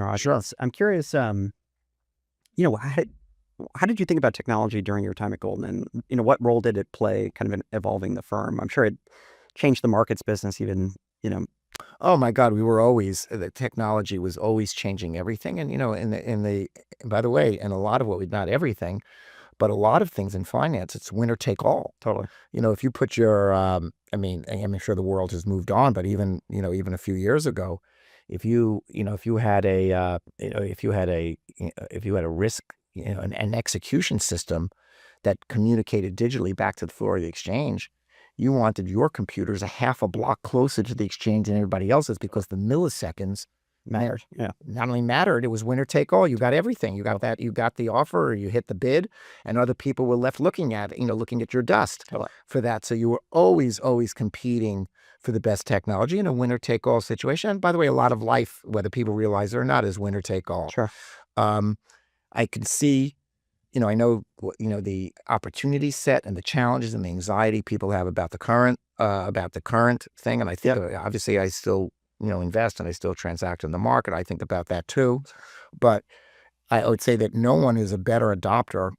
our Sure. audience. I'm curious, how did you think about technology during your time at Goldman? What role did it play kind of in evolving the firm? I'm sure it changed the markets business even, you know. Oh my God, we were always, the technology was always changing everything. And, by the way, and a lot of not everything, but a lot of things in finance, it's winner take all. Totally. If you put your, I'm sure the world has moved on, but even a few years ago, if you had a, if you had a risk, an execution system that communicated digitally back to the floor of the exchange, you wanted your computers a half a block closer to the exchange than everybody else's, because the milliseconds Mattered. Yeah. not only mattered, it was winner take all. You got everything. You got that. You got the offer, or you hit the bid, and other people were left looking at it, looking at your dust Totally. for that. So you were always competing for the best technology in a winner take all situation. And by the way, a lot of life, whether people realize it or not, is winner take all. Sure. I can see, I know, the opportunity set and the challenges and the anxiety people have about the current thing. And I think, obviously, I still, invest and I still transact in the market. I think about that too. But I would say that no one is a better adopter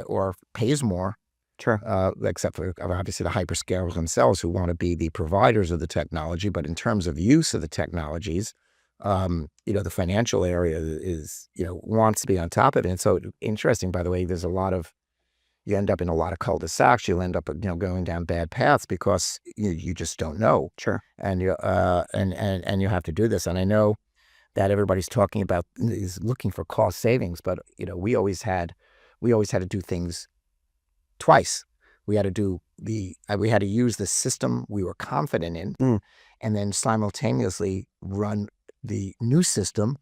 or pays more. Sure. Except for obviously the hyperscalers themselves, who want to be the providers of the technology. But in terms of use of the technologies, the financial area is, wants to be on top of it. And so interesting, by the way, you end up in a lot of cul-de-sacs. You'll end up, going down bad paths because you just don't know. Sure. And you you have to do this. And I know that everybody's talking about is looking for cost savings, but we always had to do things twice. We had to use the system we were confident in, and then simultaneously run the new system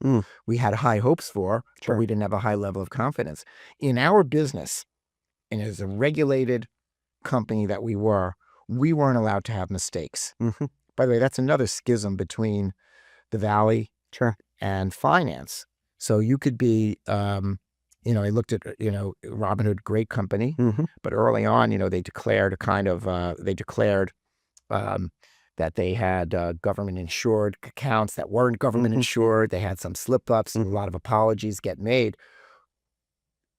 we had high hopes for, Sure. but we didn't have a high level of confidence. In our business, and as a regulated company that we weren't allowed to have mistakes. Mm-hmm. By the way, that's another schism between the Valley Sure. and finance. So you could be, I looked at, Robinhood, great company, but early on, they declared that they had government insured accounts that weren't government insured. They had some slip ups, a lot of apologies get made.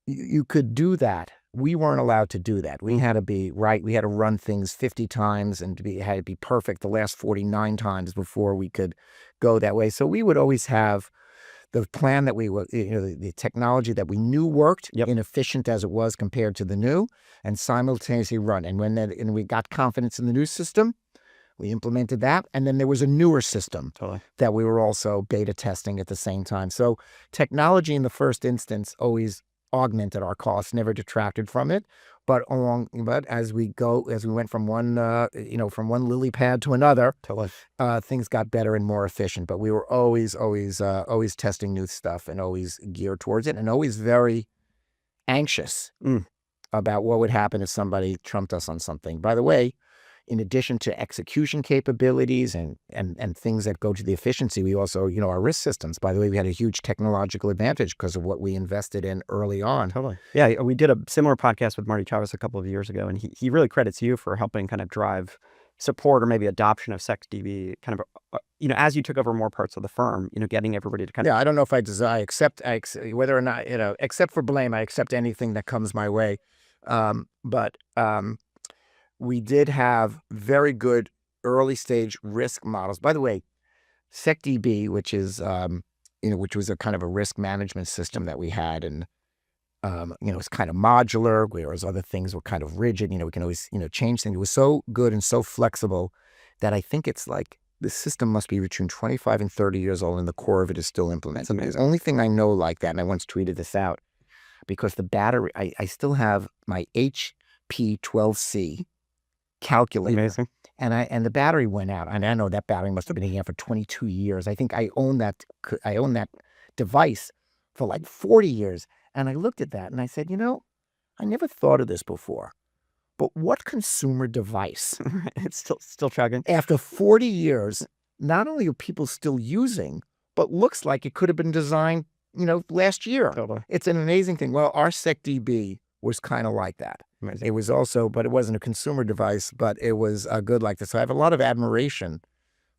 You could do that. We weren't allowed to do that. We had to be right. We had to run things 50 times and it had to be perfect the last 49 times before we could go that way. So we would always have the plan that we were, the technology that we knew worked, inefficient as it was compared to the new, and simultaneously run. And when we got confidence in the new system, we implemented that. And then there was a newer system that we were also beta testing at the same time. So technology in the first instance always augmented our costs, never detracted from it. But as we went from one lily pad to another, things got better and more efficient. But we were always testing new stuff and always geared towards it, and always very anxious about what would happen if somebody trumped us on something. By the way, in addition to execution capabilities and things that go to the efficiency, we also, our risk systems. By the way, we had a huge technological advantage because of what we invested in early on. Totally. Yeah, we did a similar podcast with Marty Chavez a couple of years ago, and he really credits you for helping kind of drive support or maybe adoption of SecDB, kind of, as you took over more parts of the firm, getting everybody to kind of. Yeah, I don't know if I accept whether or not, except for blame, I accept anything that comes my way. But we did have very good early stage risk models. By the way, SecDB, which is, which was a kind of a risk management system that we had, and it's kind of modular, whereas other things were kind of rigid. We can always, change things. It was so good and so flexible that I think it's like the system must be between 25 and 30 years old, and the core of it is still implemented. It's the only thing I know like that, and I once tweeted this out, because the battery, I still have my HP12C calculator. Amazing. And the battery went out, and I know that battery must have been hanging out for 22 years. I think I own that device for like 40 years. And I looked at that and I said, I never thought of this before, but what consumer device it's still chugging after 40 years, not only are people still using, but looks like it could have been designed, last year. Totally. It's an amazing thing. Well, our SecDB was kind of like that. Amazing. It was also, but it wasn't a consumer device, but it was good like this. So I have a lot of admiration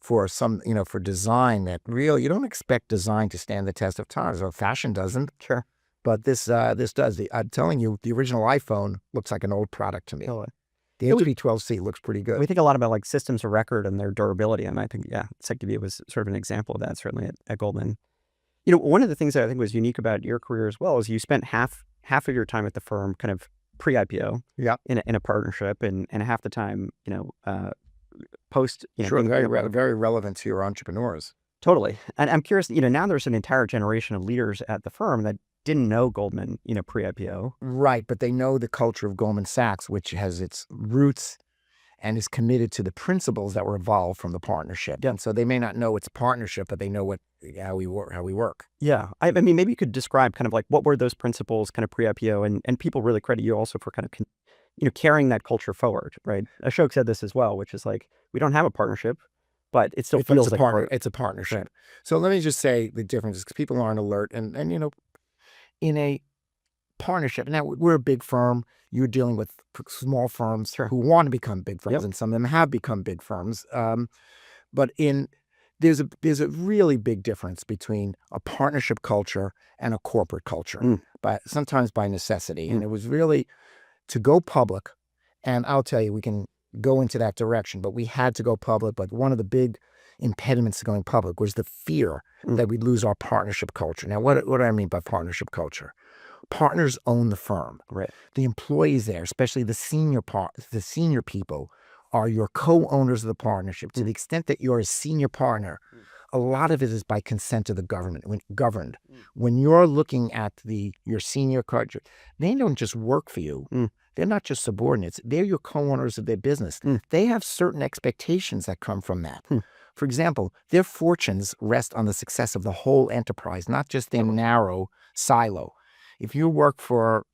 for some, for design that really, you don't expect design to stand the test of time. So fashion doesn't. Sure. But this does. I'm telling you, the original iPhone looks like an old product to me. Totally. The HP12C looks pretty good. We think a lot about like systems of record and their durability, and I think SecDB was sort of an example of that, certainly at Goldman. One of the things that I think was unique about your career as well is you spent half of your time at the firm kind of pre-IPO, in a partnership, and half the time, post. Sure, very relevant to your entrepreneurs. Totally. And I'm curious, now there's an entire generation of leaders at the firm that didn't know Goldman, pre-IPO. Right, but they know the culture of Goldman Sachs, which has its roots and is committed to the principles that were evolved from the partnership. Yeah. And so they may not know it's a partnership, but they know how we work. Yeah. I mean, maybe you could describe kind of like what were those principles kind of pre-IPO, and people really credit you also for kind of, carrying that culture forward, right? Ashok said this as well, which is like, we don't have a partnership, but it still feels like it's a partnership. Right. So let me just say the difference, because people aren't alert. And in a partnership, now we're a big firm. You're dealing with small firms who want to become big firms, and some of them have become big firms. But there's a really big difference between a partnership culture and a corporate culture, but sometimes by necessity. And it was really to go public. And I'll tell you, we can go into that direction, but we had to go public. But one of the big impediments to going public was the fear that we'd lose our partnership culture. Now, what do I mean by partnership culture? Partners own the firm. Right. The employees there, especially the senior people, are your co-owners of the partnership. To the extent that you're a senior partner, a lot of it is by consent of the governed. When you're looking at your senior culture, they don't just work for you. They're not just subordinates. They're your co-owners of their business. They have certain expectations that come from that. For example, their fortunes rest on the success of the whole enterprise, not just their narrow silo. If you work for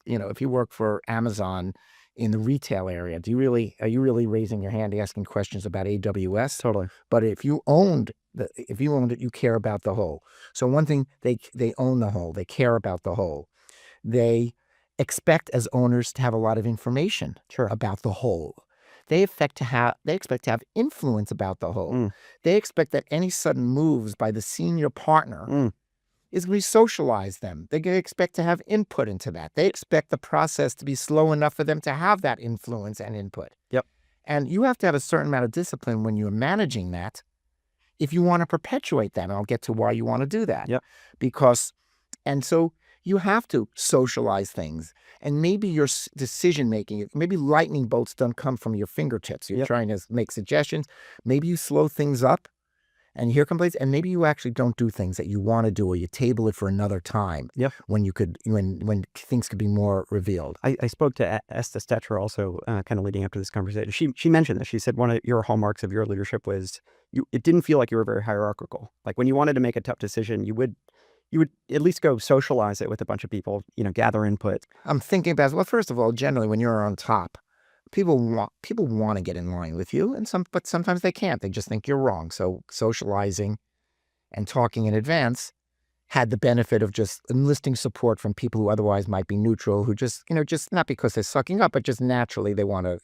Amazon in the retail area, are you really raising your hand asking questions about AWS? Totally. But if you owned it, you care about the whole. So one thing, they own the whole. They care about the whole. They expect as owners to have a lot of information about the whole. They expect to have influence about the whole. They expect that any sudden moves by the senior partner is going to socialize them. They expect to have input into that. They expect the process to be slow enough for them to have that influence and input. Yep. And you have to have a certain amount of discipline when you're managing that if you want to perpetuate that. And I'll get to why you want to do that. Yep. And so you have to socialize things. And maybe your decision-making, maybe lightning bolts don't come from your fingertips. You're trying to make suggestions. Maybe you slow things up and you hear complaints, and maybe you actually don't do things that you want to do, or you table it for another time when things could be more revealed. I spoke to Esther Stetcher also kind of leading up to this conversation. She mentioned this. She said one of your hallmarks of your leadership was it didn't feel like you were very hierarchical. Like when you wanted to make a tough decision, you would at least go socialize it with a bunch of people, gather input. I'm thinking about, well, first of all, generally when you're on top, people want to get in line with you, but sometimes they can't. They just think you're wrong. So socializing and talking in advance had the benefit of just enlisting support from people who otherwise might be neutral, who just not because they're sucking up, but just naturally they want to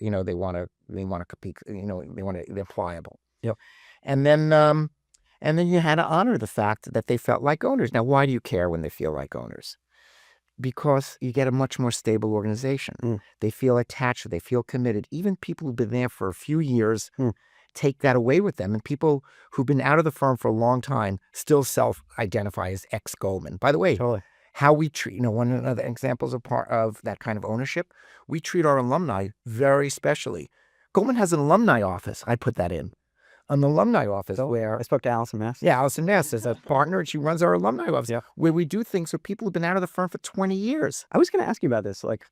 compete. They're pliable. Yep. And then you had to honor the fact that they felt like owners. Now, why do you care when they feel like owners? Because you get a much more stable organization. They feel attached, they feel committed. Even people who've been there for a few years take that away with them. And people who've been out of the firm for a long time still self-identify as ex-Goldman. By the way, how we treat, one of the examples of that kind of ownership, we treat our alumni very specially. Goldman has an alumni office. I put that in. An alumni office where I spoke to Allison Mass. Yeah, Allison Mass is a partner, and she runs our alumni office where we do things for people who've been out of the firm for 20 years. I was going to ask you about this. Like,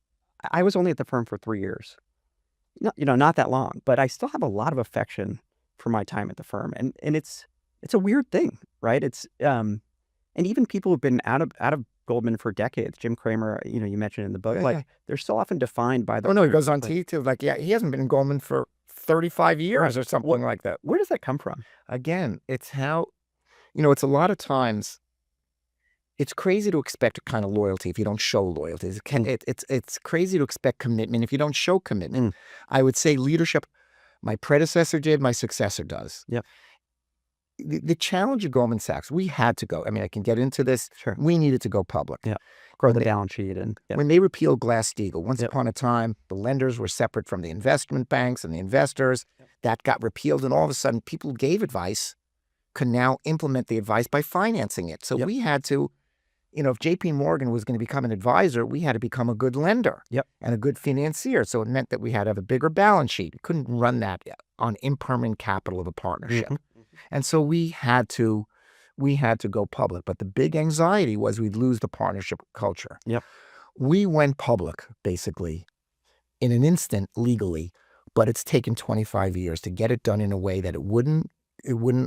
I was only at the firm for 3 years. Not that long, but I still have a lot of affection for my time at the firm, and it's a weird thing, right? It's and even people who've been out of Goldman for decades, Jim Cramer, you mentioned in the book, they're still often defined by the. Oh no, he goes on TV too. Like, he hasn't been in Goldman for 35 years or something like that. Where does that come from? Again, it's how, it's a lot of times, it's crazy to expect a kind of loyalty if you don't show loyalty. It's crazy to expect commitment if you don't show commitment. I would say leadership, my predecessor did, my successor does. Yep. the challenge of Goldman Sachs, we had to go. I mean, I can get into this. Sure. We needed to go public. Yeah. Grow the balance sheet. And when they repealed Glass-Steagall, once upon a time, the lenders were separate from the investment banks and the investors. That got repealed, and all of a sudden, people who gave advice could now implement the advice by financing it. So we had to, if JP Morgan was going to become an advisor, we had to become a good lender and a good financier. So it meant that we had to have a bigger balance sheet. We couldn't run that on impermanent capital of a partnership. And so we had to go public. But the big anxiety was we'd lose the partnership culture. We went public, basically, in an instant legally, but it's taken 25 years to get it done in a way that it wouldn't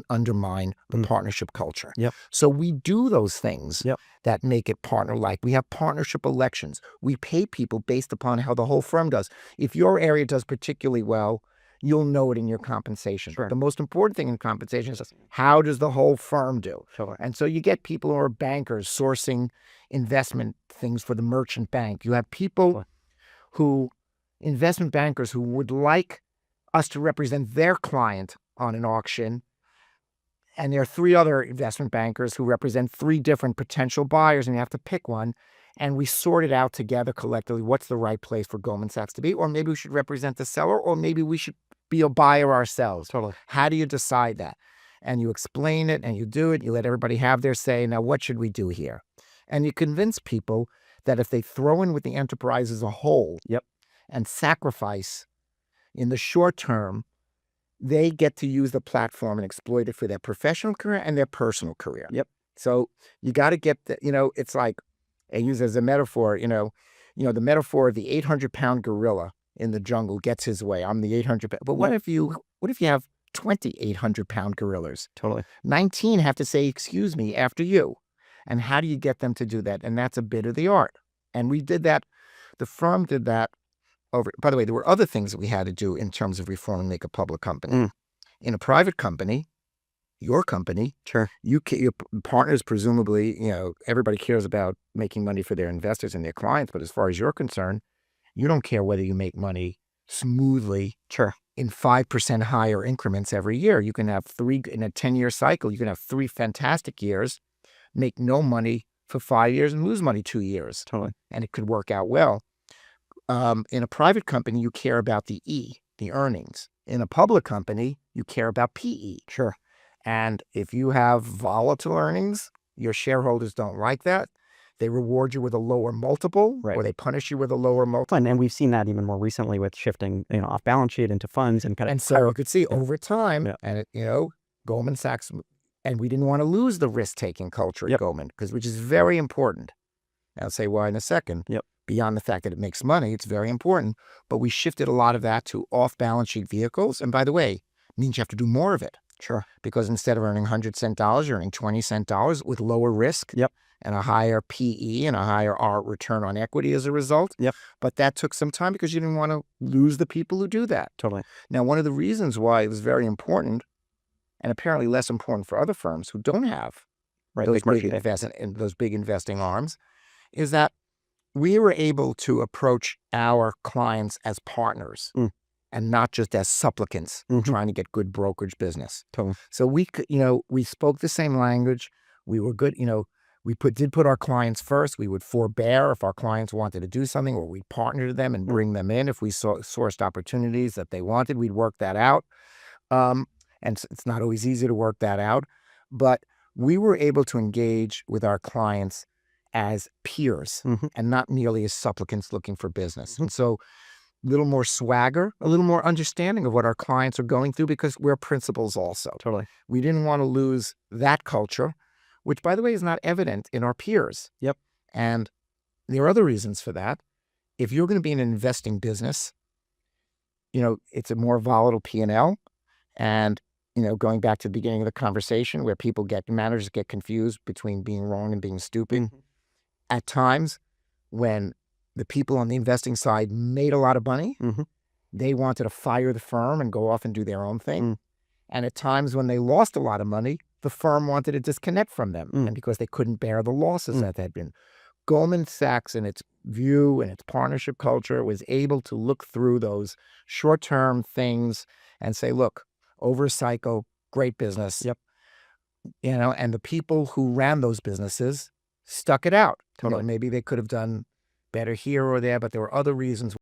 undermine the partnership culture. So we do those things that make it partner-like. We have partnership elections. We pay people based upon how the whole firm does. If your area does particularly well, you'll know it in your compensation. The most important thing in compensation is how does the whole firm do? And so you get people who are bankers sourcing investment things for the merchant bank. You have people investment bankers who would like us to represent their client on an auction. And there are 3 other investment bankers who represent 3 different potential buyers, and you have to pick one. And we sort it out together collectively. What's the right place for Goldman Sachs to be? Or maybe we should represent the seller, or maybe we should be a buyer ourselves. How do you decide that? And you explain it and you do it. You let everybody have their say. Now, what should we do here? And you convince people that if they throw in with the enterprise as a whole and sacrifice in the short term, they get to use the platform and exploit it for their professional career and their personal career. So you got to get it's like, I use as a metaphor, the metaphor of the 800-pound gorilla in the jungle gets his way. I'm the 800-pound. But what if you have 20 800-pound gorillas? 19 have to say, excuse me, after you. And how do you get them to do that? And that's a bit of the art. And we did that. The firm did that over. By the way, there were other things that we had to do in terms of reform and make a public company. In a private company, your company, your partners, presumably, everybody cares about making money for their investors and their clients. But as far as you're concerned, you don't care whether you make money smoothly in 5% higher increments every year. You can have 3 in a 10-year cycle. You can have 3 fantastic years, make no money for 5 years and lose money 2 years. And it could work out well. In a private company, you care about the earnings. In a public company, you care about PE. And if you have volatile earnings, your shareholders don't like that. They reward you with a lower multiple, or they punish you with a lower multiple. And we've seen that even more recently with shifting, off balance sheet into funds and kind of. And so you could see over time, and Goldman Sachs, and we didn't want to lose the risk-taking culture at Goldman, which is very important. I'll say why in a second. Beyond the fact that it makes money, it's very important. But we shifted a lot of that to off-balance sheet vehicles. And by the way, it means you have to do more of it. Because instead of earning 100-cent dollars, you're earning 20-cent dollars with lower risk and a higher PE and a higher return on equity as a result. But that took some time because you didn't want to lose the people who do that. Now, one of the reasons why it was very important, and apparently less important for other firms who don't have those big investing arms, is that we were able to approach our clients as partners and not just as supplicants trying to get good brokerage business. So we spoke the same language. We were good, we did put our clients first. We would forbear if our clients wanted to do something, or we'd partner with them and bring them in. If we sourced opportunities that they wanted, we'd work that out. And it's not always easy to work that out, but we were able to engage with our clients as peers and not merely as supplicants looking for business. And so a little more swagger, a little more understanding of what our clients are going through, because we're principals also. We didn't want to lose that culture, which, by the way, is not evident in our peers. And there are other reasons for that. If you're going to be in an investing business, it's a more volatile P&L. And, going back to the beginning of the conversation where managers get confused between being wrong and being stupid. At times when the people on the investing side made a lot of money, they wanted to fire the firm and go off and do their own thing. And at times when they lost a lot of money, the firm wanted to disconnect from them and because they couldn't bear the losses that had been. Goldman Sachs, in its view and its partnership culture, was able to look through those short-term things and say, look, over a cycle, great business. and the people who ran those businesses stuck it out. Totally. Maybe they could have done better here or there, but there were other reasons